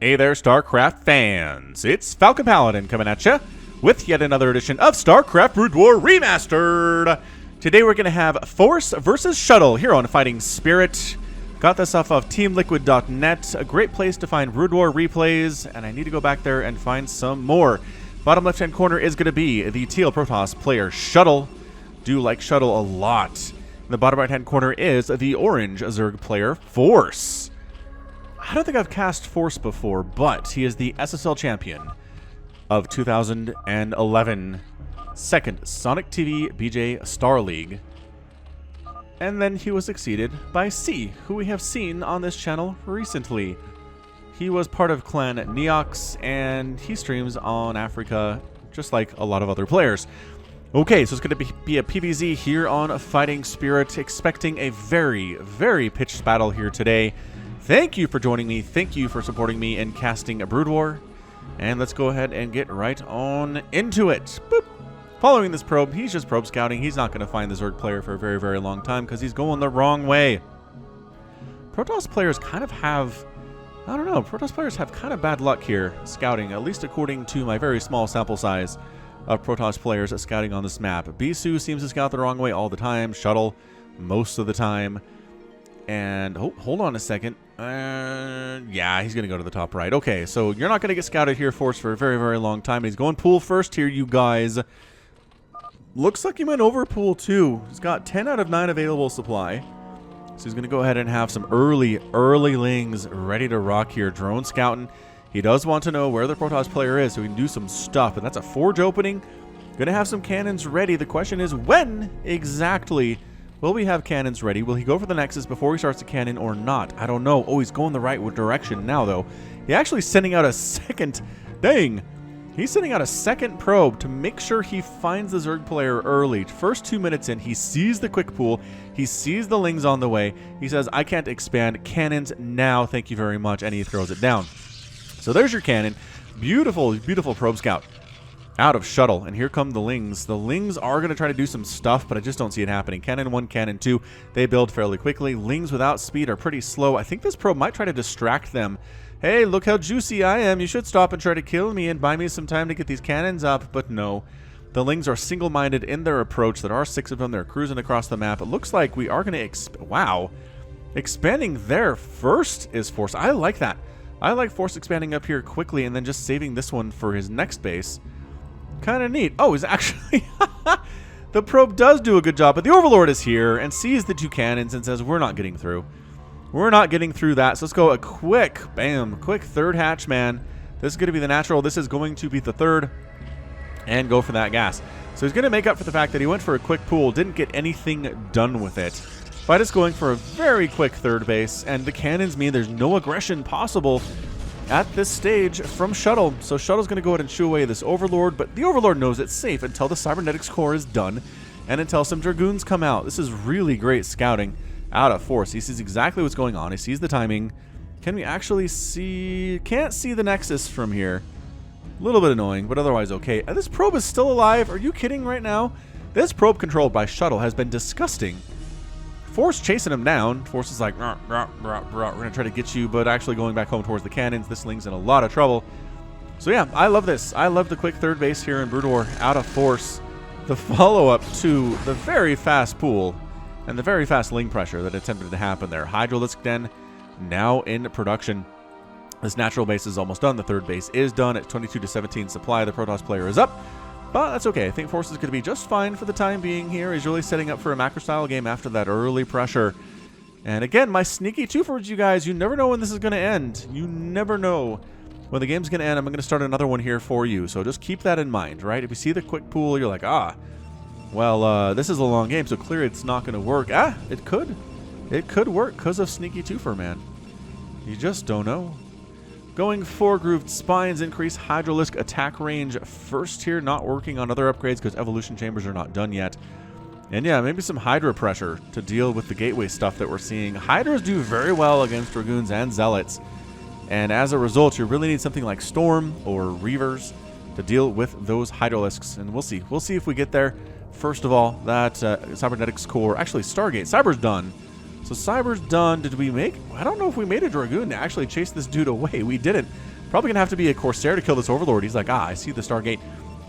Hey there, StarCraft fans! It's Falcon Paladin coming at you with yet another edition of StarCraft Brood War Remastered! Today we're going to have Force versus Shuttle here on Fighting Spirit. Got this off of TeamLiquid.net, a great place to find Brood War replays, and I need to go back there and find some more. Bottom left-hand corner is going to be the Teal Protoss player Shuttle. Do like Shuttle a lot. In the bottom right-hand corner is the orange Zerg player Force. I don't think I've cast Force before, but he is the SSL champion of 2011 second Sonic TV BJ Star League. And then he was succeeded by C, who we have seen on this channel recently. He was part of Clan Neox, and he streams on Africa, just like a lot of other players. Okay, so it's going to be a PvZ here on Fighting Spirit, expecting a very, very pitched battle here today. Thank you for joining me. Thank you for supporting me in casting a Brood War. And let's go ahead and get right on into it. Boop. Following this probe, he's just probe scouting. He's not going to find the Zerg player for a very, very long time because he's going the wrong way. Protoss players kind of have, I don't know, Protoss players have kind of bad luck here scouting, at least according to my very small sample size of Protoss players scouting on this map. Bisu seems to scout the wrong way all the time. Shuttle, most of the time. And hold on a second. Yeah, he's going to go to the top right. Okay, so you're not going to get scouted here, Force, for a very, very long time. He's going pool first here, you guys. Looks like he went over pool 2. He's got 10 out of 9 available supply. So he's going to go ahead and have some early lings ready to rock here. Drone scouting. He does want to know where the Protoss player is so he can do some stuff. And that's a forge opening. Going to have some cannons ready. The question is, when exactly will we have cannons ready? Will he go for the Nexus before he starts the cannon or not? I don't know. Oh, he's going the right direction now, though. He's actually sending out a second... Dang! He's sending out a second probe to make sure he finds the Zerg player early. First 2 minutes in, he sees the quick pool. He sees the lings on the way. He says, I can't expand. Cannons now. Thank you very much. And he throws it down. So there's your cannon. Beautiful, beautiful probe scout out of Shuttle. And here come the lings. The lings are going to try to do some stuff, but I just don't see it happening. Cannon 1, Cannon 2, they build fairly quickly. Lings without speed are pretty slow. I think this probe might try to distract them. Hey, look how juicy I am. You should stop and try to kill me and buy me some time to get these cannons up. But no. The lings are single-minded in their approach. There are 6 of them. They're cruising across the map. It looks like we are going to... Wow. Expanding there first is Force. I like that. I like Force expanding up here quickly and then just saving this one for his next base. Kind of neat. Oh, he's actually... The probe does do a good job, but the Overlord is here and sees the 2 cannons and says, we're not getting through. We're not getting through that, so let's go a quick, bam, quick third hatch, man. This is going to be the natural. This is going to be the third, and go for that gas. So he's going to make up for the fact that he went for a quick pool, didn't get anything done with it. By just going for a very quick third base, and the cannons mean there's no aggression possible at this stage from Shuttle. So Shuttle's going to go ahead and shoo away this Overlord, but the Overlord knows it's safe until the Cybernetics core is done, and until some Dragoons come out. This is really great scouting out of Force. He sees exactly what's going on. He sees the timing. Can we actually see... Can't see the Nexus from here. A little bit annoying, but otherwise okay. And this probe is still alive. Are you kidding right now? This probe controlled by Shuttle has been disgusting. Force chasing him down. Force is like, rah, rah, rah, rah. We're going to try to get you, but actually going back home towards the cannons. This ling's in a lot of trouble. So yeah, I love this. I love the quick third base here in Brood War out of Force. The follow-up to the very fast pool and the very fast ling pressure that attempted to happen there. Hydralisk Den now in production. This natural base is almost done. The third base is done at 22 to 17 supply. The Protoss player is up, but that's okay. I think Force is going to be just fine for the time being here. He's really setting up for a macro-style game after that early pressure. And again, my sneaky two-forwards, you guys. You never know when this is going to end. You never know when the game's going to end. I'm going to start another one here for you, so just keep that in mind, right? If you see the quick pool, you're like, well, this is a long game, so clearly it's not going to work. It could. It could work because of Sneaky Twofer, man. You just don't know. Going 4 grooved spines, increase Hydralisk attack range first here. Not working on other upgrades because evolution chambers are not done yet. And yeah, maybe some Hydra pressure to deal with the gateway stuff that we're seeing. Hydras do very well against Dragoons and Zealots. And as a result, you really need something like Storm or Reavers to deal with those Hydralisks. And we'll see. We'll see if we get there. First of all, that Cybernetics core, actually Stargate, Cyber's done. So Cyber's done. Did we make, I don't know if we made a Dragoon to actually chase this dude away. We didn't. Probably going to have to be a Corsair to kill this Overlord. He's like, I see the Stargate.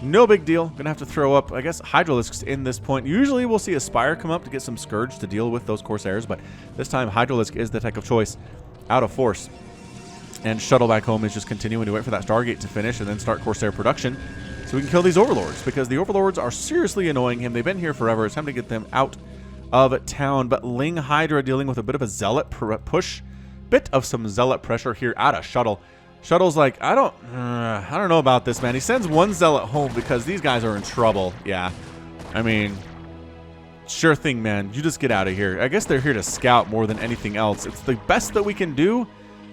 No big deal. Going to have to throw up, I guess, Hydralisks in this point. Usually we'll see a Spire come up to get some Scourge to deal with those Corsairs, but this time Hydralisk is the tech of choice out of Force. And Shuttle back home is just continuing to wait for that Stargate to finish and then start Corsair production so we can kill these Overlords, because the Overlords are seriously annoying him. They've been here forever. It's time to get them out of town. But Ling Hydra dealing with a bit of a Zealot push. Bit of some Zealot pressure here out of Shuttle. Shuttle's like, I don't know about this, man. He sends one Zealot home because these guys are in trouble. Yeah. I mean, sure thing, man. You just get out of here. I guess they're here to scout more than anything else. It's the best that we can do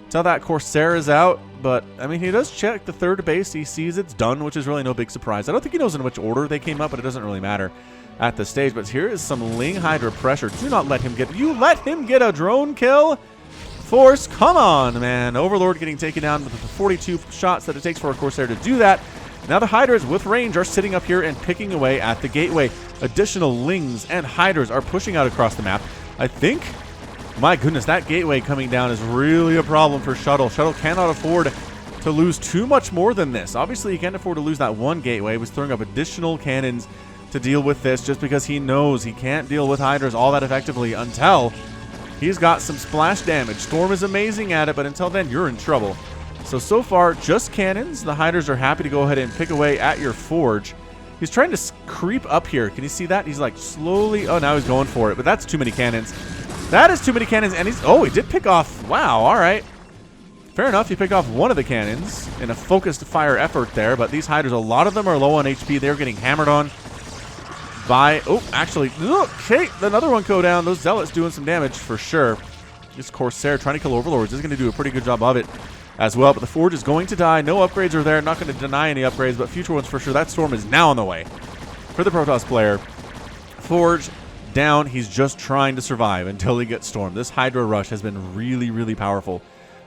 till that Corsair is out. But, I mean, he does check the third base. He sees it's done, which is really no big surprise. I don't think he knows in which order they came up, but it doesn't really matter at this stage. But here is some Ling Hydra pressure. Do not let him get... You let him get a drone kill? Force, come on, man. Overlord getting taken down with the 42 shots that it takes for a Corsair to do that. Now the Hydras with range are sitting up here and picking away at the gateway. Additional Lings and Hydras are pushing out across the map. I think, my goodness, that gateway coming down is really a problem for Shuttle. Shuttle cannot afford to lose too much more than this. Obviously, he can't afford to lose that one gateway. He was throwing up additional cannons to deal with this just because he knows he can't deal with Hydras all that effectively until... he's got some splash damage. Storm is amazing at it, but until then, you're in trouble. So far, just cannons. The Hydras are happy to go ahead and pick away at your Forge. He's trying to creep up here. Can you see that? He's like slowly... oh, now he's going for it, but that's too many cannons. That is too many cannons, and he's... oh, he did pick off... wow, all right. Fair enough, he picked off one of the cannons in a focused fire effort there, but these Hydras, a lot of them are low on HP. They're getting hammered on by... oh, actually, look, okay, another one go down. Those Zealots doing some damage for sure. This Corsair trying to kill Overlords is going to do a pretty good job of it as well, but the Forge is going to die. No upgrades are there. Not going to deny any upgrades, but future ones for sure. That Storm is now on the way for the Protoss player. Forge down. He's just trying to survive until he gets Storm. This Hydra rush has been really, really powerful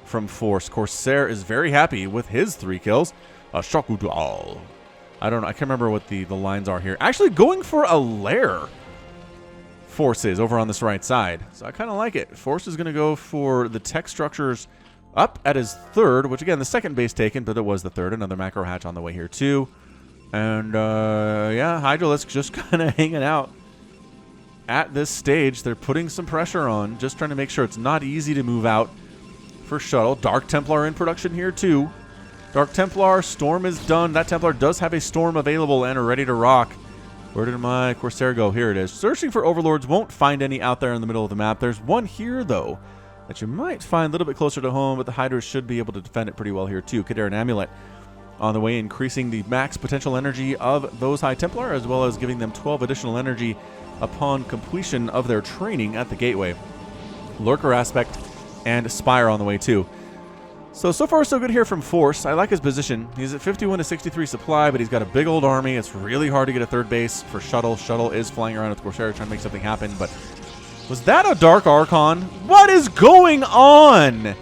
from Force. Corsair is very happy with his 3 kills. Shakudal. I don't know. I can't remember what the lines are here. Actually going for a lair. Force is over on this right side. So I kind of like it. Force is going to go for the tech structures up at his 3rd, which again, the 2nd base taken, but it was the 3rd. Another macro hatch on the way here too. And yeah, Hydralisk just kind of hanging out at this stage. They're putting some pressure on, just trying to make sure it's not easy to move out for Shuttle. Dark Templar in production here too. Dark Templar, Storm is done. That Templar does have a Storm available and are ready to rock. Where did my Corsair go? Here it is. Searching for Overlords. Won't find any out there in the middle of the map. There's one here, though, that you might find a little bit closer to home, but the Hydras should be able to defend it pretty well here, too. Kaderan Amulet on the way, increasing the max potential energy of those High Templar, as well as giving them 12 additional energy upon completion of their training at the Gateway. Lurker Aspect and Spire on the way, too. So far, so good here from Force. I like his position. He's at 51 to 63 supply, but he's got a big old army. It's really hard to get a 3rd base for Shuttle. Shuttle is flying around with Corsair trying to make something happen, but was that a Dark Archon? What is going on?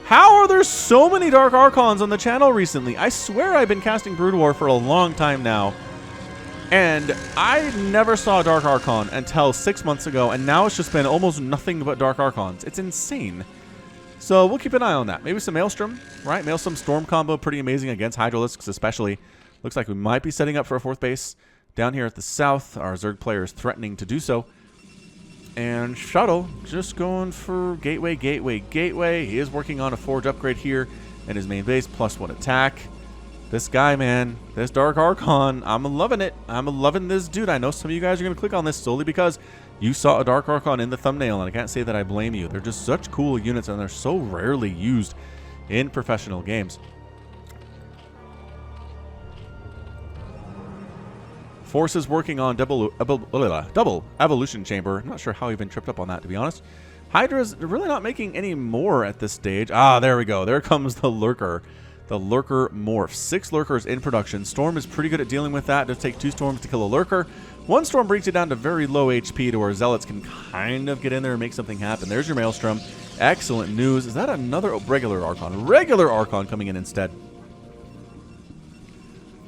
How are there so many Dark Archons on the channel recently? I swear I've been casting Brood War for a long time now, and I never saw a Dark Archon until 6 months ago, and now it's just been almost nothing but Dark Archons. It's insane. So we'll keep an eye on that. Maybe some Maelstrom, right? Maelstrom Storm combo, pretty amazing against Hydralisks especially. Looks like we might be setting up for a 4th base down here at the south. Our Zerg player is threatening to do so. And Shuttle just going for Gateway, Gateway, Gateway. He is working on a Forge upgrade here in his main base, +1 attack. This guy, man, this Dark Archon, I'm loving it. I'm loving this dude. I know some of you guys are going to click on this solely because you saw a Dark Archon in the thumbnail, and I can't say that I blame you. They're just such cool units, and they're so rarely used in professional games. Force is working on double evolution chamber. I'm not sure how he even tripped up on that, to be honest. Hydra's really not making any more at this stage. Ah, there we go. There comes the Lurker. The Lurker morph. 6 Lurkers in production. Storm is pretty good at dealing with that. It does take 2 Storms to kill a Lurker. 1 Storm brings it down to very low HP to where Zealots can kind of get in there and make something happen. There's your Maelstrom. Excellent news. Is that another regular Archon? Regular Archon coming in instead.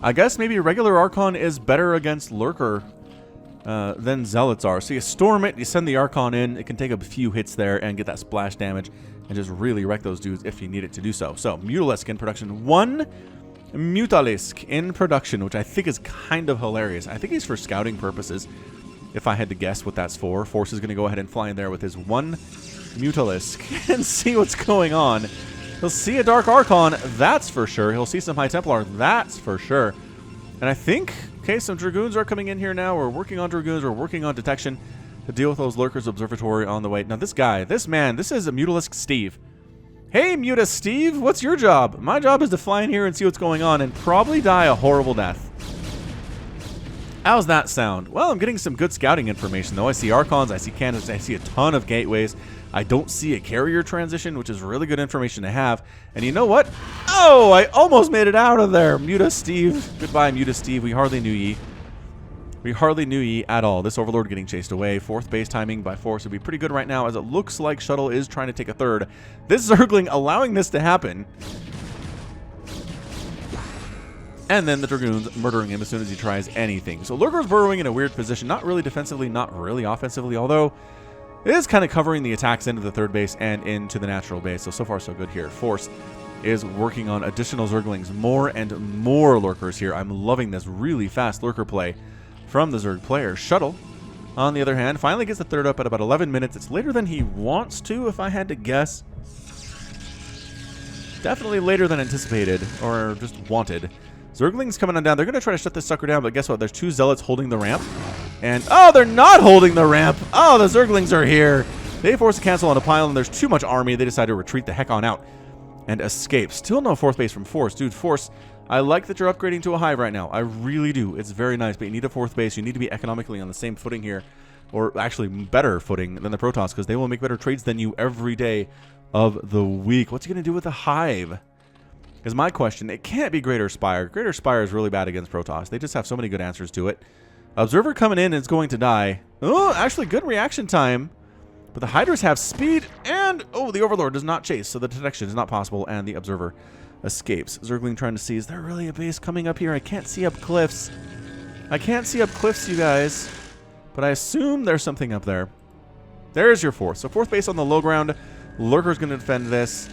I guess maybe regular Archon is better against Lurker than Zealots are. So you storm it, you send the Archon in, it can take a few hits there and get that splash damage and just really wreck those dudes if you need it to do so. So, Mutalisk in production. 1 Mutalisk in production, which I think is kind of hilarious. I think he's for scouting purposes, if I had to guess what that's for. Force is going to go ahead and fly in there with his 1 Mutalisk and see what's going on. He'll see a Dark Archon, that's for sure. He'll see some High Templar, that's for sure. And I think, okay, some Dragoons are coming in here now. We're working on Dragoons, we're working on detection to deal with those Lurkers Observatory on the way. Now this guy, this man, this is a Mutalisk Steve. Hey, Muta Steve, what's your job? My job is to fly in here and see what's going on and probably die a horrible death. How's that sound? Well, I'm getting some good scouting information, though. I see Archons, I see cannons, I see a ton of gateways. I don't see a carrier transition, which is really good information to have. And you know what? Oh, I almost made it out of there. Muta Steve. Goodbye, Muta Steve. We hardly knew ye. We hardly knew ye at all. This Overlord getting chased away. 4th base timing by Force would be pretty good right now, as it looks like Shuttle is trying to take a 3rd. This Zergling allowing this to happen. And then the Dragoons murdering him as soon as he tries anything. So Lurker's burrowing in a weird position. Not really defensively, not really offensively, although it is kind of covering the attacks into the 3rd base and into the natural base. So far so good here. Force is working on additional Zerglings. More and more Lurkers here. I'm loving this really fast Lurker play from the Zerg player. Shuttle, on the other hand, finally gets the 3rd up at about 11 minutes. It's later than he wants to, if I had to guess. Definitely later than anticipated, or just wanted. Zerglings coming on down. They're going to try to shut this sucker down, but guess what? There's 2 Zealots holding the ramp. And, oh, they're not holding the ramp. Oh, the Zerglings are here. They force a cancel on a pile, and there's too much army. They decide to retreat the heck on out and escape. Still no 4th base from Force. Dude, Force, I like that you're upgrading to a hive right now. I really do. It's very nice, but you need a 4th base. You need to be economically on the same footing here, or actually better footing than the Protoss, because they will make better trades than you every day of the week. What's he going to do with the hive? Is my question. It can't be Greater Spire. Greater Spire is really bad against Protoss. They just have so many good answers to it. Observer coming in is going to die. Oh, actually good reaction time. But the Hydras have speed, and, oh, the Overlord does not chase, so the detection is not possible, and the Observer escapes. Zergling trying to see, is there really a base coming up here? I can't see up cliffs. I can't see up cliffs, you guys. But I assume there's something up there. There's your 4th. So 4th base on the low ground. Lurker's going to defend this.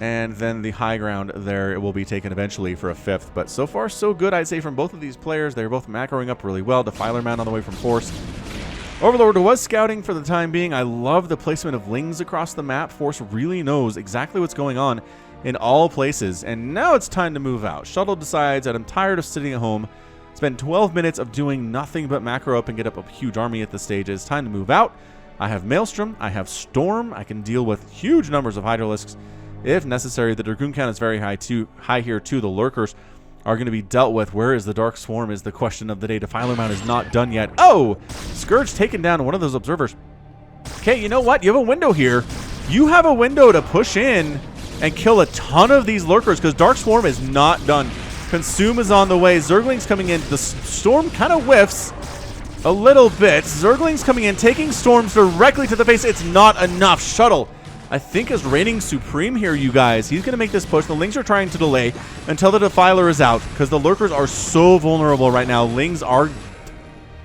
And then the high ground there, it will be taken eventually for a 5th. But so far, so good, I'd say, from both of these players. They're both macroing up really well. Defiler Man on the way from Force. Overlord was scouting for the time being. I love the placement of Lings across the map. Force really knows exactly what's going on in all places. And now it's time to move out. Shuttle decides that I'm tired of sitting at home. Spend 12 minutes of doing nothing but macro up and get up a huge army at this stage. It's time to move out. I have Maelstrom. I have Storm. I can deal with huge numbers of Hydralisks if necessary. The Dragoon count is very high here too. The Lurkers are going to be dealt with. Where is the Dark Swarm is the question of the day. Defiler Mount is not done yet. Oh! Scourge taken down one of those observers. Okay, you know what? You have a window here. You have a window to push in and kill a ton of these Lurkers, because Dark Swarm is not done. Consume is on the way. Zerglings coming in. The Storm kind of whiffs a little bit. Zerglings coming in, taking Storms directly to the face. It's not enough. Shuttle, I think, is reigning supreme here, you guys. He's going to make this push. The Lings are trying to delay until the Defiler is out, because the Lurkers are so vulnerable right now. Lings are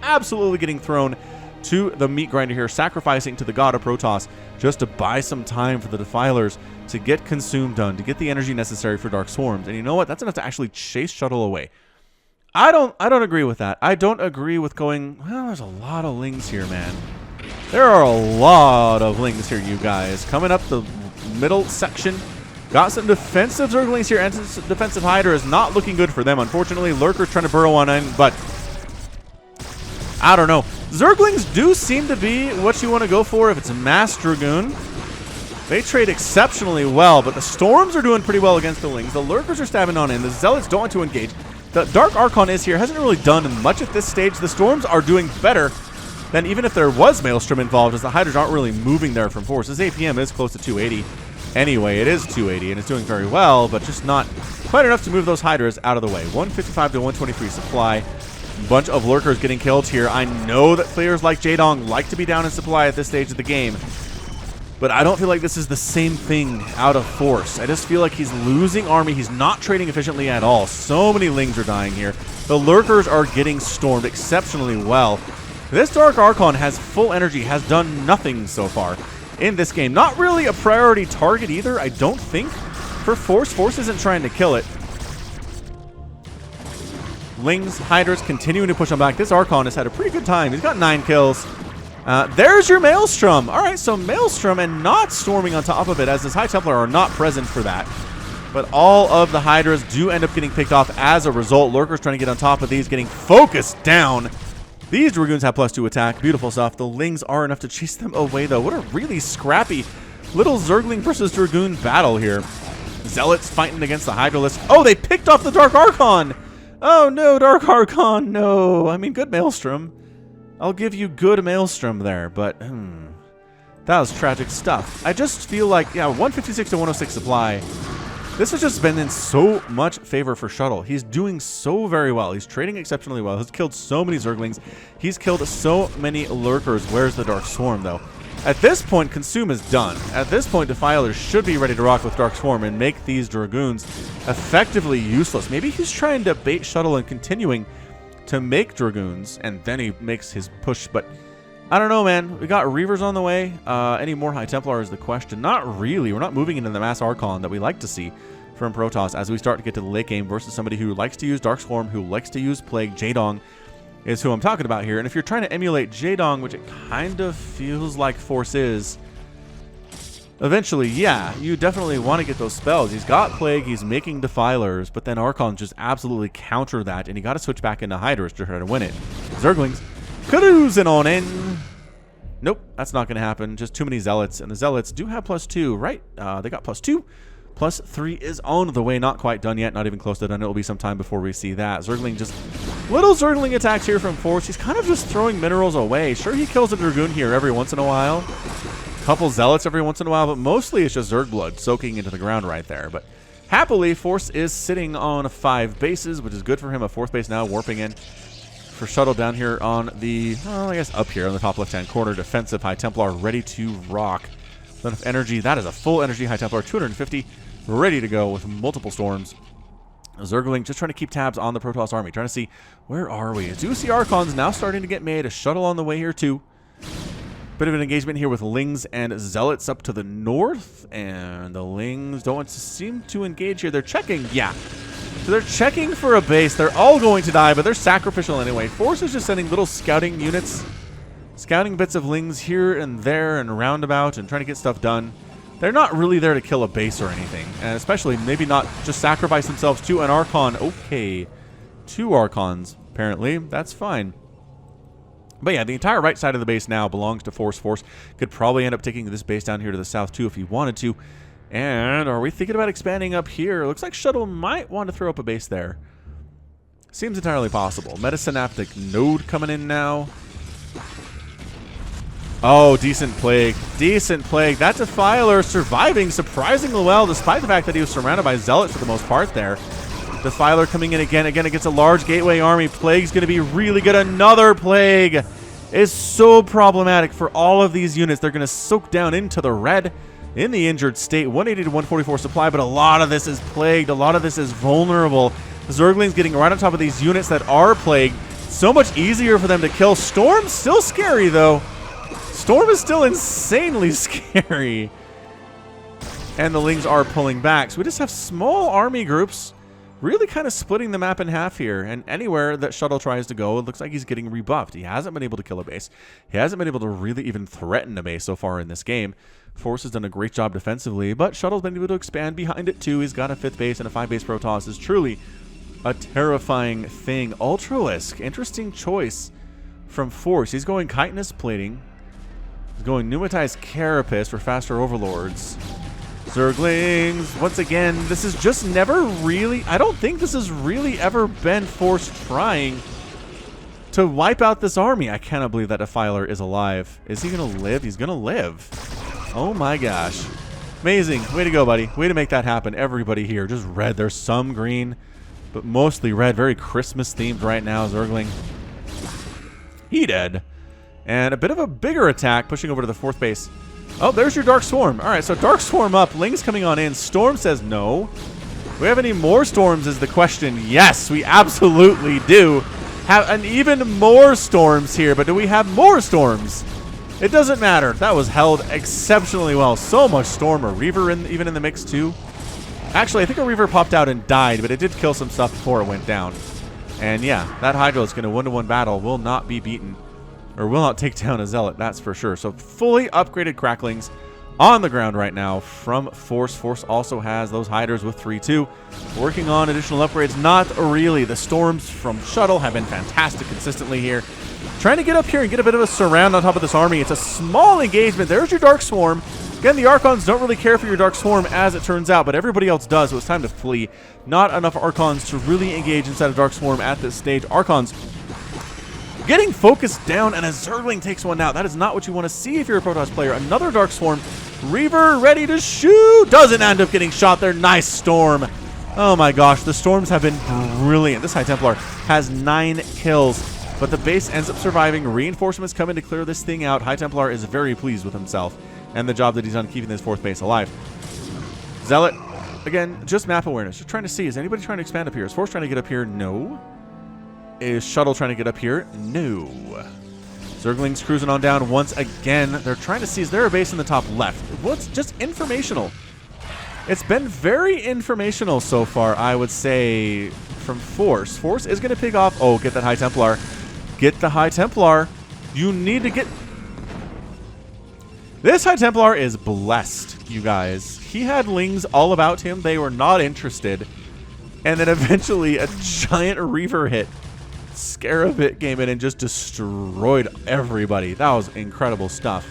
absolutely getting thrown to the meat grinder here, sacrificing to the god of Protoss just to buy some time for the Defilers to get consumed done, to get the energy necessary for Dark Swarms. And you know what? That's enough to actually chase Shuttle away. I don't agree with that. I don't agree with going, well, there's a lot of Lings here, man. There are a lot of Lings here, you guys. Coming up the middle section. Got some defensive Zerglings here, and defensive Hydra is not looking good for them. Unfortunately, Lurker's trying to burrow on in, but I don't know. Zerglings do seem to be what you want to go for if it's a Mass Dragoon. They trade exceptionally well, but the Storms are doing pretty well against the Lings. The Lurkers are stabbing on in. The Zealots don't want to engage. The Dark Archon is here. Hasn't really done much at this stage. The Storms are doing better than even if there was Maelstrom involved, as the Hydras aren't really moving there from Force. This APM is close to 280. Anyway, it is 280, and it's doing very well, but just not quite enough to move those Hydras out of the way. 155 to 123 supply. Bunch of Lurkers getting killed here. I know that players like Jaedong like to be down in supply at this stage of the game, but I don't feel like this is the same thing out of Force. I just feel like he's losing army. He's not trading efficiently at all. So many Lings are dying here. The Lurkers are getting stormed exceptionally well. This Dark Archon has full energy, has done nothing so far in this game. Not really a priority target either, I don't think, for Force. Force isn't trying to kill it. Lings, Hydras continuing to push him back. This Archon has had a pretty good time. He's got 9 kills. There's your Maelstrom. All right, so Maelstrom and not storming on top of it, as his High Templar are not present for that. But all of the Hydras do end up getting picked off as a result. Lurkers trying to get on top of these, getting focused down. These Dragoons have +2 attack. Beautiful stuff. The Lings are enough to chase them away, though. What a really scrappy little Zergling versus Dragoon battle here. Zealots fighting against the Hydralisk. Oh, they picked off the Dark Archon. Oh, no, Dark Archon, no. I mean, good Maelstrom. I'll give you good Maelstrom there, but that was tragic stuff. I just feel like, yeah, 156 to 106 supply. This has just been in so much favor for Shuttle. He's doing so very well. He's trading exceptionally well. He's killed so many Zerglings. He's killed so many Lurkers. Where's the Dark Swarm, though? At this point, Consume is done. At this point, Defilers should be ready to rock with Dark Swarm and make these Dragoons effectively useless. Maybe he's trying to bait Shuttle and continuing to make Dragoons, and then he makes his push, but I don't know, man. We got Reavers on the way. Any more High Templar is the question. Not really. We're not moving into the Mass Archon that we like to see from Protoss as we start to get to the late game versus somebody who likes to use Dark Swarm, who likes to use Plague. Jaedong is who I'm talking about here. And if you're trying to emulate Jaedong, which it kind of feels like Force is, eventually, yeah, you definitely want to get those spells. He's got Plague, he's making Defilers, but then Archons just absolutely counter that, and you got to switch back into Hydras to try to win it. Zerglings cruising on in. Nope, that's not going to happen. Just too many Zealots, and the Zealots do have +2, right? They got +2. +3 is on the way. Not quite done yet. Not even close to done. It will be some time before we see that. Zergling just... little Zergling attacks here from Force. He's kind of just throwing minerals away. Sure, he kills a Dragoon here every once in a while. Couple Zealots every once in a while, but mostly it's just Zerg blood soaking into the ground right there. But happily, Force is sitting on 5 bases, which is good for him. A 4th base now warping in for Shuttle down here on the, well, I guess up here on the top left-hand corner. Defensive High Templar ready to rock. Enough energy. That is a full energy High Templar, 250, ready to go with multiple storms. Zergling just trying to keep tabs on the Protoss army, trying to see where are we. Do see Archons now starting to get made. A Shuttle on the way here too. Bit of an engagement here with Lings and Zealots up to the north, and the Lings don't seem to engage here. They're checking, yeah. So they're checking for a base. They're all going to die, but they're sacrificial anyway. Force is just sending little scouting units, scouting bits of Lings here and there and roundabout and trying to get stuff done. They're not really there to kill a base or anything, and especially maybe not just sacrifice themselves to an Archon. Okay, 2 Archons, apparently. That's fine. But yeah, the entire right side of the base now belongs to Force. Force could probably end up taking this base down here to the south too if he wanted to. And are we thinking about expanding up here? Looks like Shuttle might want to throw up a base there. Seems entirely possible. Metasynaptic node coming in now. Oh, decent Plague. Decent Plague. That Defiler surviving surprisingly well, despite the fact that he was surrounded by Zealots for the most part there. Defiler coming in again. Again, against a large Gateway army. Plague's going to be really good. Another Plague is so problematic for all of these units. They're going to soak down into the red in the injured state. 180 to 144 supply, but a lot of this is plagued. A lot of this is vulnerable. Zergling's getting right on top of these units that are plagued. So much easier for them to kill. Storm's still scary, though. Storm is still insanely scary. And the Lings are pulling back. So we just have small army groups really kind of splitting the map in half here. And anywhere that Shuttle tries to go, it looks like he's getting rebuffed. He hasn't been able to kill a base. He hasn't been able to really even threaten a base so far in this game. Force has done a great job defensively, but Shuttle's been able to expand behind it too. He's got a 5th base, and a 5 base Protoss is truly a terrifying thing. Ultralisk, interesting choice from Force. He's going chitinous plating. He's going pneumatized carapace for faster overlords. Zerglings, once again, this is just never really, I don't think this has really ever been Force trying to wipe out this army. I cannot believe that Defiler is alive. Is he going to live? He's going to live. Oh my gosh. Amazing. Way to go, buddy. Way to make that happen. Everybody here, just red. There's some green, but mostly red. Very Christmas themed right now, Zergling. He dead. And a bit of a bigger attack pushing over to the 4th base. Oh, there's your Dark Swarm. All right, so Dark Swarm up. Lings coming on in. Storm says no. Do we have any more storms is the question. Yes, we absolutely do. have an even more storms here, but do we have more storms? It doesn't matter. That was held exceptionally well. So much storm. A Reaver even in the mix too. Actually, I think a Reaver popped out and died, but it did kill some stuff before it went down. And yeah, that Hydra is going to 1-to-1 battle, will not be beaten, or will not take down a Zealot, that's for sure. So fully upgraded Cracklings on the ground right now from Force. Force also has those Hydras with 3-2. Working on additional upgrades. Not really. The storms from Shuttle have been fantastic consistently here. Trying to get up here and get a bit of a surround on top of this army. It's a small engagement. There's your Dark Swarm. Again, the Archons don't really care for your Dark Swarm, as it turns out, but everybody else does, so it's time to flee. Not enough Archons to really engage inside of Dark Swarm at this stage. Archons getting focused down, and a Zergling takes one out. That is not what you want to see if you're a Protoss player. Another Dark Swarm. Reaver ready to shoot. Doesn't end up getting shot there. Nice Storm. Oh my gosh, the Storms have been brilliant. This High Templar has 9 kills. But the base ends up surviving. Reinforcements come in to clear this thing out. High Templar is very pleased with himself and the job that he's done keeping this 4th base alive. Zealot, again, just map awareness. Just trying to see, is anybody trying to expand up here? Is Force trying to get up here? No. Is Shuttle trying to get up here? No. Zerglings cruising on down once again. They're trying to see, is there a base in the top left? Well, it's just informational. It's been very informational so far, I would say, from Force. Force is going to pick off. Oh, get that High Templar. Get the High Templar. You need to get... This High Templar is blessed, you guys. He had Lings all about him. They were not interested. And then eventually a giant Reaver hit. Scarabit came in and just destroyed everybody. That was incredible stuff.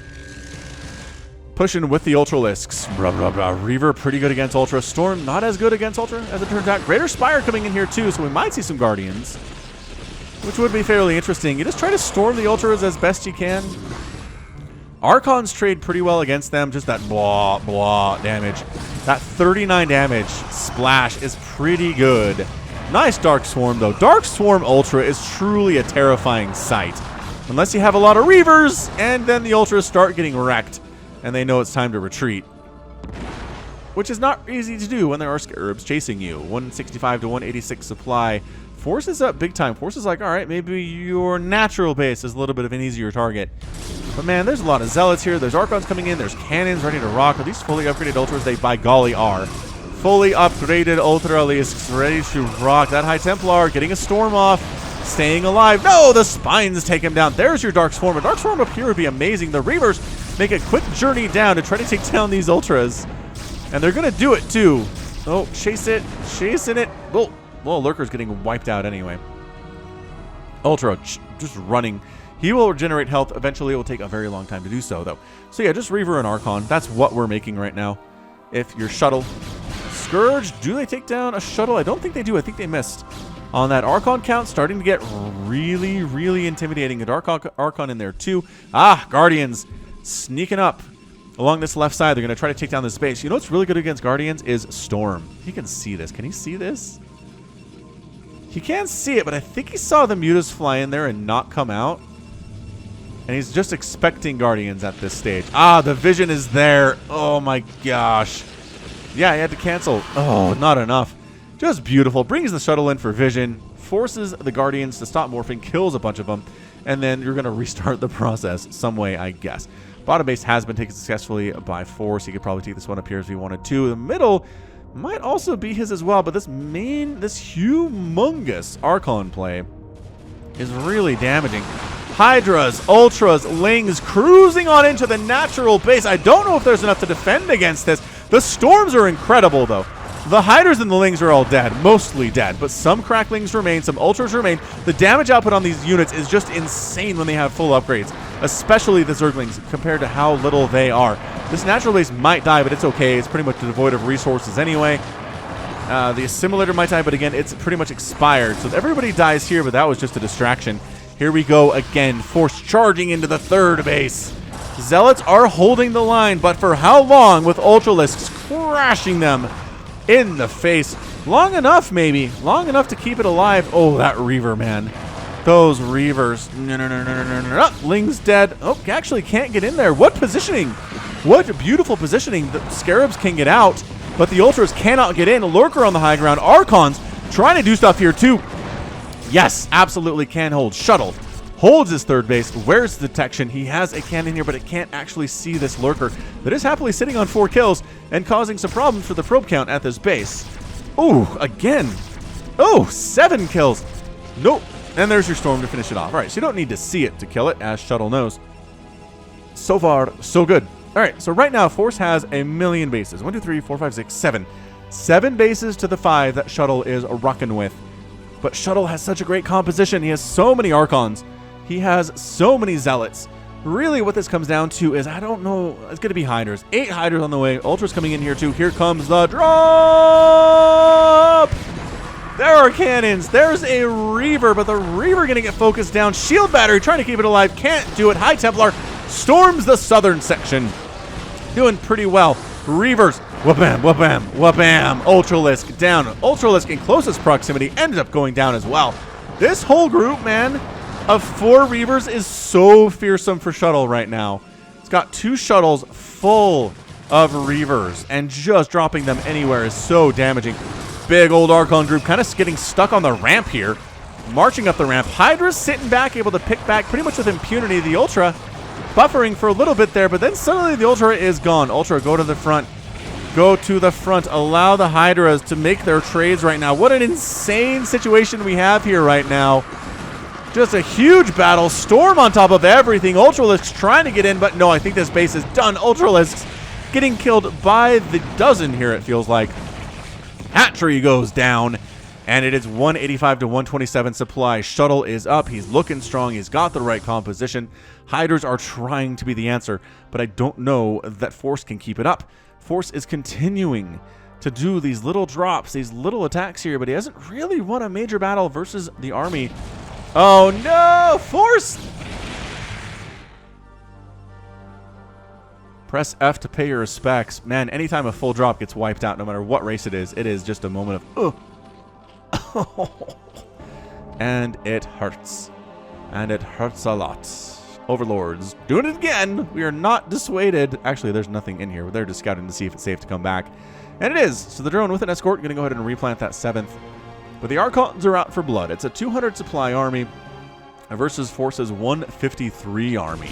Pushing with the Ultralisks. Blah, blah, blah. Reaver pretty good against Ultra. Storm not as good against Ultra, as it turns out. Greater Spire coming in here too, so we might see some Guardians, which would be fairly interesting. You just try to storm the Ultras as best you can. Archons trade pretty well against them. Just that blah, blah damage. That 39 damage splash is pretty good. Nice Dark Swarm, though. Dark Swarm Ultra is truly a terrifying sight. Unless you have a lot of Reavers, and then the Ultras start getting wrecked, and they know it's time to retreat. Which is not easy to do when there are Scarabs chasing you. 165 to 186 supply. Force is up big time. Force is like, all right, maybe your natural base is a little bit of an easier target. But man, there's a lot of Zealots here. There's Archons coming in. There's Cannons ready to rock. Are these fully upgraded Ultras? They, by golly, are. Fully upgraded Ultralisks ready to rock. That High Templar getting a Storm off. Staying alive. No, the Spines take him down. There's your Dark Swarm. A Dark Swarm up here would be amazing. The Reavers make a quick journey down to try to take down these Ultras. And they're going to do it, too. Oh, chase it. Chasing it. Well, Lurker's getting wiped out anyway. Ultra just running. He will regenerate health. Eventually, it will take a very long time to do so, though. So, yeah, just Reaver and Archon. That's what we're making right now. If your Shuttle... Scourge, do they take down a Shuttle? I don't think they do. I think they missed. On that Archon count, starting to get really, really intimidating. A Dark Archon in there, too. Ah, Guardians sneaking up along this left side. They're going to try to take down this base. You know what's really good against Guardians is Storm. He can see this. Can he see this? He can't see it, but I think he saw the Mutas fly in there and not come out. And he's just expecting Guardians at this stage. Ah, the vision is there. Oh, my gosh. Yeah, he had to cancel. Oh, not enough. Just beautiful. Brings the Shuttle in for vision. Forces the Guardians to stop morphing. Kills a bunch of them. And then you're going to restart the process some way, I guess. Bottom base has been taken successfully by Force. He could probably take this one up here if he wanted to. The middle might also be his as well. But this humongous Archon play is really damaging. Hydras, Ultras, Lings cruising on into the natural base. I don't know if there's enough to defend against this. The Storms are incredible, though. The Hydras and the Lings are all dead, mostly dead, but some Cracklings remain, some Ultras remain. The damage output on these units is just insane when they have full upgrades, especially the Zerglings, compared to how little they are. This natural base might die, but it's okay. It's pretty much devoid of resources anyway. The Assimilator might die, but again, it's pretty much expired. So everybody dies here, but that was just a distraction. Here we go again. Force charging into the third base. Zealots are holding the line, but for how long with Ultralisks crashing them in the face? Long enough, maybe. Long enough to keep it alive. Oh, that Reaver, man. Those Reavers. No. Ling's dead. Oh, actually can't get in there. What positioning? What beautiful positioning. The Scarabs can get out, but the Ultras cannot get in. Lurker on the high ground. Archons trying to do stuff here, too. Yes, absolutely can hold. Shuttle holds his third base. Where's the detection? He has a cannon here, but it can't actually see this lurker that is happily sitting on 4 kills and causing some problems for the probe count at this base. Ooh, again. Oh, 7 kills. Nope. And there's your storm to finish it off. All right, so you don't need to see it to kill it, as Shuttle knows. So far, so good. All right, so right now, Force has a million bases. 1, 2, 3, 4, 5, 6, 7. 7 bases to the 5 that Shuttle is rocking with. But Shuttle has such a great composition. He has so many Archons. He has so many Zealots. Really, what this comes down to is, I don't know, it's going to be Hydras. 8 Hydras on the way. Ultra's coming in here, too. Here comes the drop! There are cannons. There's a Reaver, but the Reaver going to get focused down. Shield Battery trying to keep it alive. Can't do it. High Templar storms the southern section. Doing pretty well. Reavers. Wha-bam, wha-bam, wha-bam. Ultralisk down. Ultralisk in closest proximity ended up going down as well. This whole group, man, of 4 Reavers is so fearsome for Shuttle right now. It's got 2 shuttles full of Reavers, and just dropping them anywhere is so damaging. Big old Archon group kind of getting stuck on the ramp here. Marching up the ramp. Hydra's sitting back, able to pick back pretty much with impunity. The Ultra buffering for a little bit there, but then suddenly the Ultra is gone. Ultra, go to the front. Go to the front. Allow the Hydras to make their trades right now. What an insane situation we have here right now. Just a huge battle. Storm on top of everything. Ultralisks trying to get in, but no, I think this base is done. Ultralisks getting killed by the dozen here, it feels like. Hat Tree goes down, and it is 185 to 127 supply. Shuttle is up. He's looking strong. He's got the right composition. Hydras are trying to be the answer, but I don't know that Force can keep it up. Force is continuing to do these little drops, these little attacks here, but he hasn't really won a major battle versus the army. Oh no! Force! Press F to pay your respects. Man, anytime a full drop gets wiped out, no matter what race it is just a moment of, oh. And it hurts. And it hurts a lot. Overlords doing it again. We are not dissuaded. Actually, there's nothing in here. They're just scouting to see if it's safe to come back. And it is. So the drone with an escort going to go ahead and replant that 7th. But the Archons are out for blood. It's a 200 supply army versus Force's 153 army.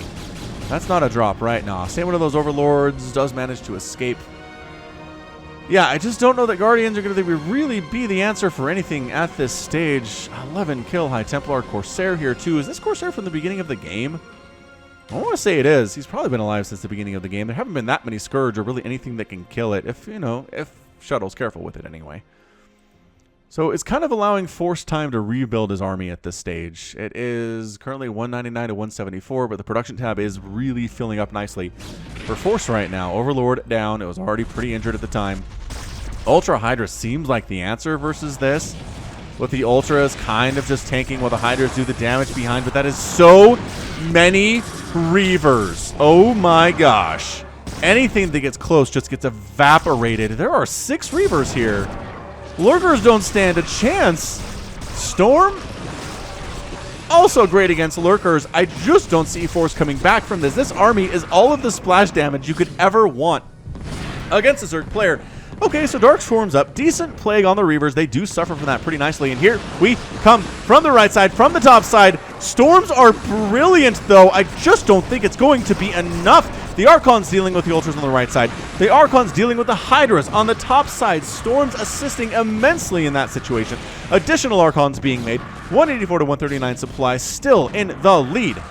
That's not a drop right now. Same one of those Overlords does manage to escape. Yeah, I just don't know that Guardians are going to really be the answer for anything at this stage. 11 kill High Templar. Corsair here too. Is this Corsair from the beginning of the game? I want to say it is. He's probably been alive since the beginning of the game. There haven't been that many Scourge or really anything that can kill it. If, you know, if Shuttle's careful with it anyway. So it's kind of allowing Force time to rebuild his army at this stage. It is currently 199 to 174, but the production tab is really filling up nicely for Force right now. Overlord down. It was already pretty injured at the time. Ultra Hydra seems like the answer versus this, with the Ultras kind of just tanking while the Hydras do the damage behind, but that is so many Reavers. Oh my gosh. Anything that gets close just gets evaporated. There are 6 Reavers here. Lurkers don't stand a chance. Storm? Also great against Lurkers. I just don't see Force coming back from this. This army is all of the splash damage you could ever want against a Zerg player. Okay, so Dark Swarm's up. Decent Plague on the Reavers. They do suffer from that pretty nicely. And here we come from the right side, from the top side. Storms are brilliant, though. I just don't think it's going to be enough. The Archon's dealing with the Ultras on the right side. The Archon's dealing with the Hydras on the top side. Storms assisting immensely in that situation. Additional Archons being made. 184 to 139 supply. Still in the lead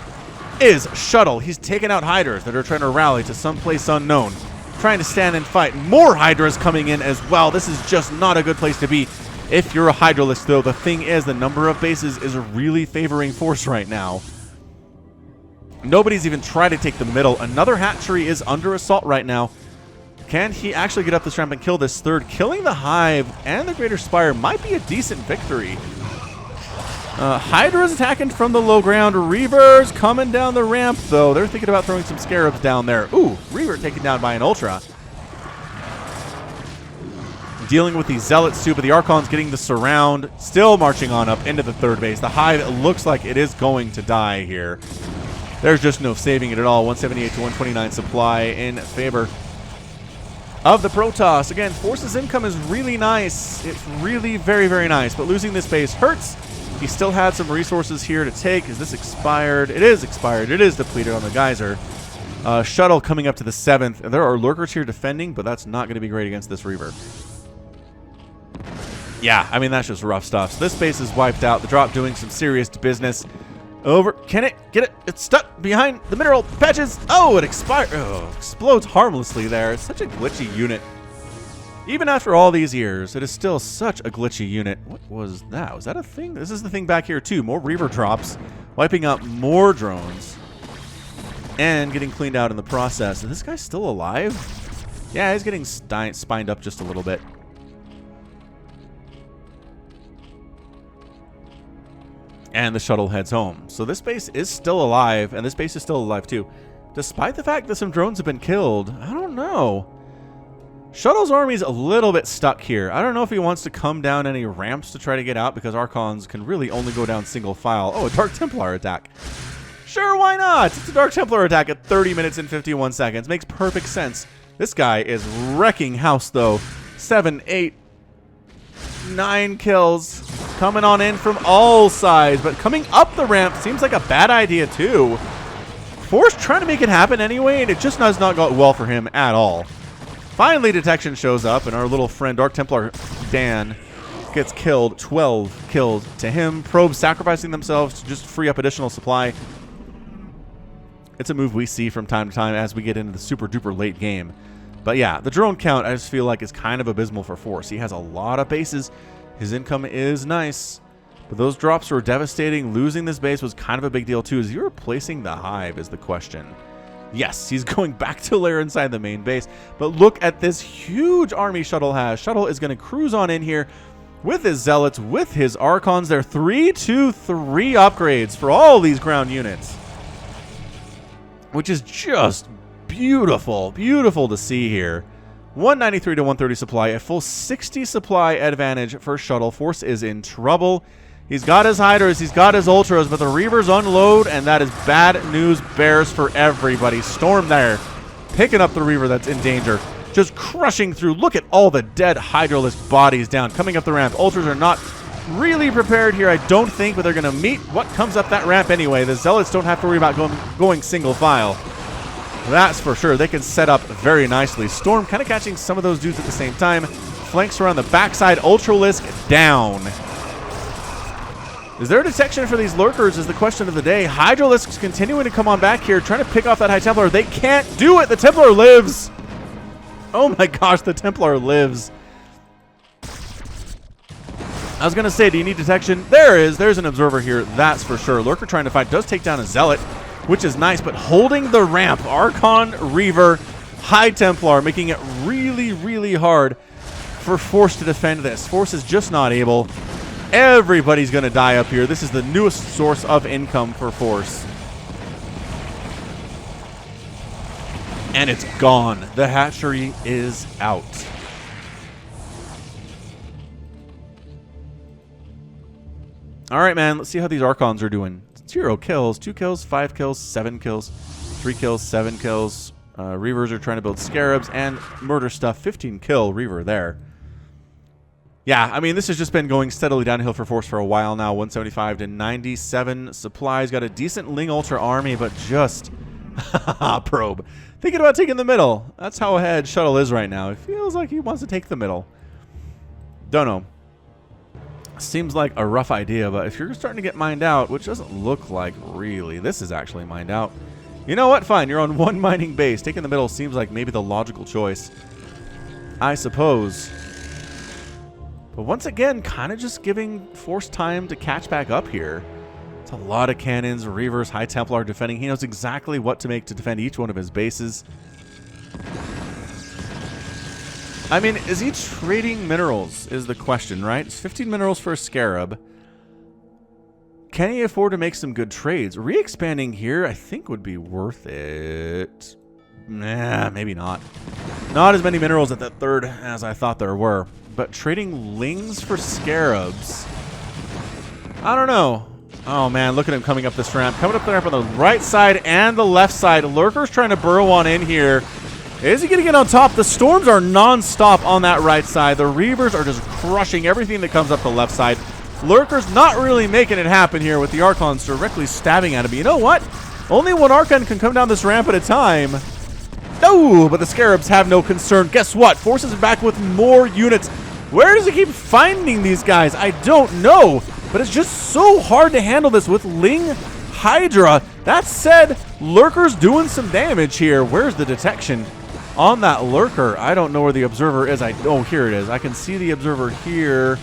is Shuttle. He's taken out Hydras that are trying to rally to someplace unknown. Trying to stand and fight. More Hydras coming in as well. This is just not a good place to be if you're a Hydralist, though. The thing is, the number of bases is really favoring Force right now. Nobody's even tried to take the middle. Another Hat Tree is under assault right now. Can he actually get up this ramp and kill this third? Killing the Hive and the Greater Spire might be a decent victory. Hydra's attacking from the low ground. Reavers coming down the ramp, though. They're thinking about throwing some Scarabs down there. Ooh, Reaver taken down by an Ultra. Dealing with these Zealots, too, but the Archon's getting the surround. Still marching on up into the third base. The Hive looks like it is going to die here. There's just no saving it at all. 178 to 129 supply in favor of the Protoss. Again, Force's income is really nice. It's really very, very nice, but losing this base hurts. He still had some resources here to take. Is this expired? It is expired. It is depleted on the geyser. Shuttle coming up to the 7th. There are lurkers here defending, but that's not going to be great against this Reaver. Yeah, I mean, that's just rough stuff. So this base is wiped out. The drop doing some serious business. Over. Can it get it? It's stuck behind the mineral patches. Oh, it expired. Oh, explodes harmlessly there. It's such a glitchy unit. Even after all these years, it is still such a glitchy unit. What was that? Was that a thing? This is the thing back here, too. More Reaver drops, wiping out more drones, and getting cleaned out in the process. Is this guy still alive? Yeah, he's getting spined up just a little bit. And the shuttle heads home. So this base is still alive, and this base is still alive, too. Despite the fact that some drones have been killed, I don't know. Shuttle's army's a little bit stuck here. I don't know if he wants to come down any ramps to try to get out, because Archons can really only go down single file. Oh, a Dark Templar attack. Sure, why not? It's a Dark Templar attack at 30 minutes and 51 seconds. Makes perfect sense. This guy is wrecking house, though. 7, 8, 9 kills. Coming on in from all sides, but coming up the ramp seems like a bad idea, too. Force trying to make it happen anyway, and it just does not go well for him at all. Finally, detection shows up, and our little friend Dark Templar Dan gets killed. 12 killed to him. Probes sacrificing themselves to just free up additional supply. It's a move we see from time to time as we get into the super duper late game. But yeah, the drone count, I just feel like, is kind of abysmal for Force. He has a lot of bases. His income is nice. But those drops were devastating. Losing this base was kind of a big deal too. Is he replacing the hive is the question. Yes, he's going back to lair inside the main base. But look at this huge army Shuttle has. Shuttle is going to cruise on in here with his Zealots, with his Archons. They're 3-2-3 upgrades for all these ground units, which is just beautiful. Beautiful to see here. 193 to 130 supply, a full 60 supply advantage for Shuttle. Force is in trouble. He's got his Hydras, he's got his Ultras, but the Reavers unload, and that is bad news bears for everybody. Storm there, picking up the Reaver that's in danger, just crushing through. Look at all the dead Hydralisk bodies down, coming up the ramp. Ultras are not really prepared here, I don't think, but they're going to meet what comes up that ramp anyway. The Zealots don't have to worry about going single file. That's for sure. They can set up very nicely. Storm kind of catching some of those dudes at the same time. Flanks around the backside. Ultralisk down. Is there a detection for these lurkers is the question of the day. Hydralisk's continuing to come on back here, trying to pick off that High Templar. They can't do it. The Templar lives. Oh my gosh, the Templar lives. I was going to say, do you need detection? There is. There's an observer here. That's for sure. Lurker trying to fight. Does take down a Zealot, which is nice, but holding the ramp. Archon, Reaver, High Templar, making it really, really hard for Force to defend this. Force is just not able. Everybody's going to die up here. This is the newest source of income for Force. And it's gone. The hatchery is out. All right, man. Let's see how these Archons are doing. 0 kills, 2 kills, 5 kills, 7 kills, 3 kills, 7 kills. Reavers are trying to build Scarabs and murder stuff. 15 kill Reaver there. Yeah, I mean, this has just been going steadily downhill for Force for a while now. 175 to 97 supplies. Got a decent Ling Ultra army, but just probe. Thinking about taking the middle. That's how ahead Shuttle is right now. It feels like he wants to take the middle. Don't know. Seems like a rough idea, but if you're starting to get mined out, which doesn't look like really, this is actually mined out. You know what? Fine, you're on one mining base. Taking the middle seems like maybe the logical choice, I suppose. But once again, kind of just giving Force time to catch back up here. It's a lot of cannons, Reavers, High Templar defending. He knows exactly what to make to defend each one of his bases. I mean, is he trading minerals is the question, right? It's 15 minerals for a Scarab. Can he afford to make some good trades? Re-expanding here, I think, would be worth it. Nah, maybe not. Not as many minerals at that third as I thought there were. But trading Lings for Scarabs, I don't know. Oh, man, look at him coming up this ramp. Coming up the ramp on the right side and the left side. Lurker's trying to burrow on in here. Is he going to get on top? The Storms are non-stop on that right side. The Reavers are just crushing everything that comes up the left side. Lurker's not really making it happen here with the Archons directly stabbing at him. You know what? Only one Archon can come down this ramp at a time. No, but the Scarabs have no concern. Guess what? Force is back with more units. Where does he keep finding these guys? I don't know, but it's just so hard to handle this with Ling Hydra. That said, Lurker's doing some damage here. Where's the detection on that Lurker? I don't know where the Observer is. Oh, here it is. I can see the Observer here.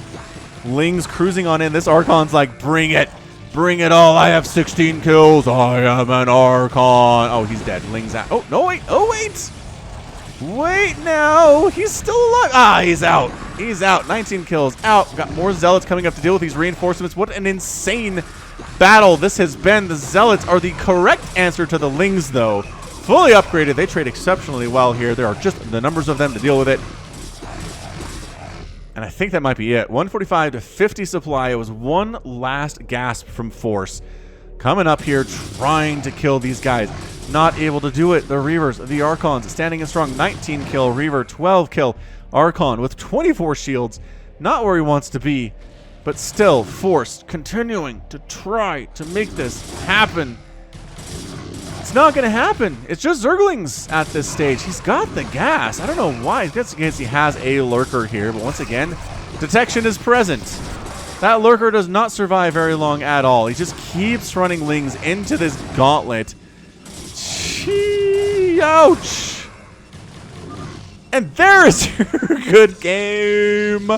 Ling's cruising on in. This Archon's like, bring it. Bring it all. I have 16 kills. I am an Archon. Oh, he's dead. Ling's out. Oh, no, wait. Oh, wait. Wait now. He's still alive. Ah, he's out. He's out. 19 kills out. Got more Zealots coming up to deal with these reinforcements. What an insane battle this has been. The Zealots are the correct answer to the Lings, though. Fully upgraded. They trade exceptionally well here. There are just the numbers of them to deal with it. And I think that might be it. 145 to 50 supply. It was one last gasp from Force. Coming up here, trying to kill these guys. Not able to do it. The Reavers, the Archons, standing in strong. 19 kill Reaver, 12 kill Archon with 24 shields. Not where he wants to be, but still Force continuing to try to make this happen. It's not going to happen. It's just Zerglings at this stage. He's got the gas. I don't know why. He has a Lurker here, but once again, detection is present. That Lurker does not survive very long at all. He just keeps running Lings into this gauntlet. Ouch. And there is your good game.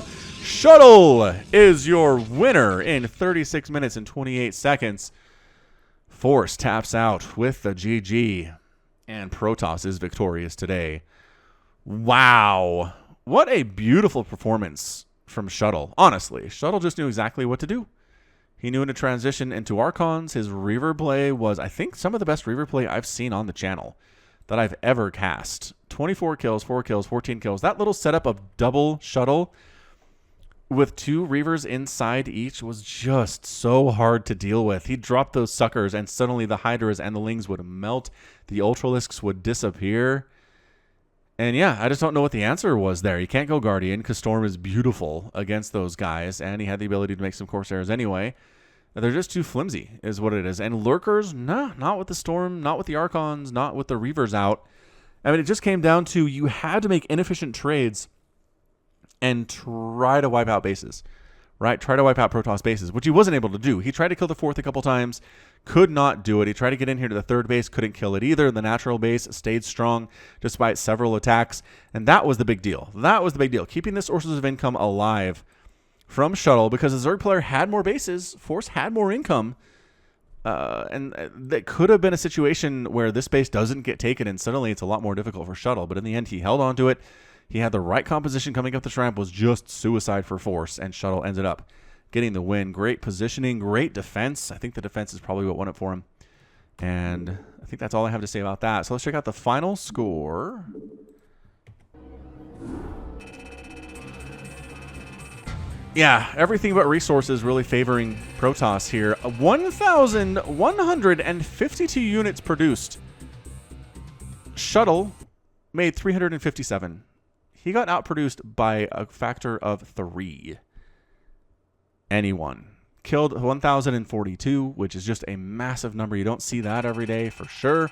Shuttle is your winner in 36 minutes and 28 seconds. Force taps out with the GG, and Protoss is victorious today. Wow. What a beautiful performance from Shuttle. Honestly, Shuttle just knew exactly what to do. He knew when to transition into Archons. His Reaver play was, I think, some of the best Reaver play I've seen on the channel that I've ever cast. 24 kills, 4 kills, 14 kills. That little setup of double Shuttle with 2 Reavers inside each was just so hard to deal with. He'd drop those suckers, and suddenly the Hydras and the Lings would melt. The Ultralisks would disappear. And yeah, I just don't know what the answer was there. You can't go Guardian because Storm is beautiful against those guys, and he had the ability to make some Corsairs anyway. They're just too flimsy is what it is. And Lurkers, nah, not with the Storm, not with the Archons, not with the Reavers out. I mean, it just came down to you had to make inefficient trades and try to wipe out bases, right? Try to wipe out Protoss bases, which he wasn't able to do. He tried to kill the 4th a couple times, could not do it. He tried to get in here to the 3rd base, couldn't kill it either. The natural base stayed strong despite several attacks, and that was the big deal. That was the big deal, keeping the sources of income alive from Shuttle, because the Zerg player had more bases, Force had more income, and that could have been a situation where this base doesn't get taken, and suddenly it's a lot more difficult for Shuttle. But in the end, he held on to it. He had the right composition coming up the ramp, was just suicide for Force, and Shuttle ended up getting the win. Great positioning, great defense. I think the defense is probably what won it for him. And I think that's all I have to say about that. So let's check out the final score. Yeah, everything but resources really favoring Protoss here. 1,152 units produced. Shuttle made 357. He got outproduced by a factor of 3. Anyone. Killed 1,042, which is just a massive number. You don't see that every day for sure.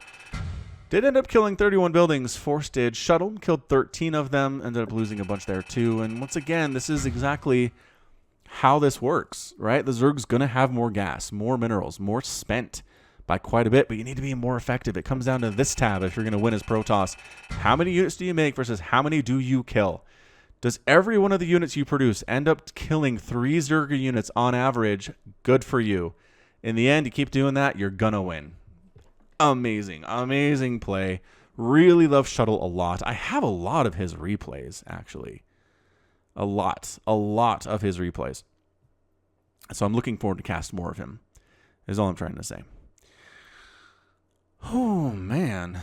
Did end up killing 31 buildings. Force did. Shuttle killed 13 of them. Ended up losing a bunch there too. And once again, this is exactly how this works, right? The Zerg's going to have more gas, more minerals, more spent by quite a bit, but you need to be more effective. It comes down to this tab if you're going to win as Protoss. How many units do you make versus how many do you kill? Does every one of the units you produce end up killing 3 Zerg units on average? Good for you. In the end, you keep doing that, you're going to win. Amazing, amazing play. Really love Shuttle a lot. I have a lot of his replays, actually. A lot of his replays. So I'm looking forward to cast more of him, is all I'm trying to say. Oh, man.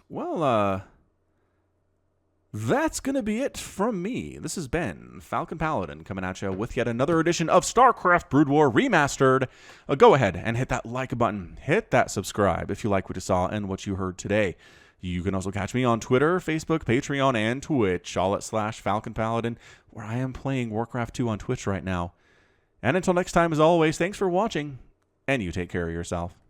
Well, that's going to be it from me. This has been Falcon Paladin coming at you with yet another edition of StarCraft Brood War Remastered. Go ahead and hit that like button. Hit that subscribe if you like what you saw and what you heard today. You can also catch me on Twitter, Facebook, Patreon, and Twitch, all at /Falcon Paladin, where I am playing Warcraft 2 on Twitch right now. And until next time, as always, thanks for watching, and you take care of yourself.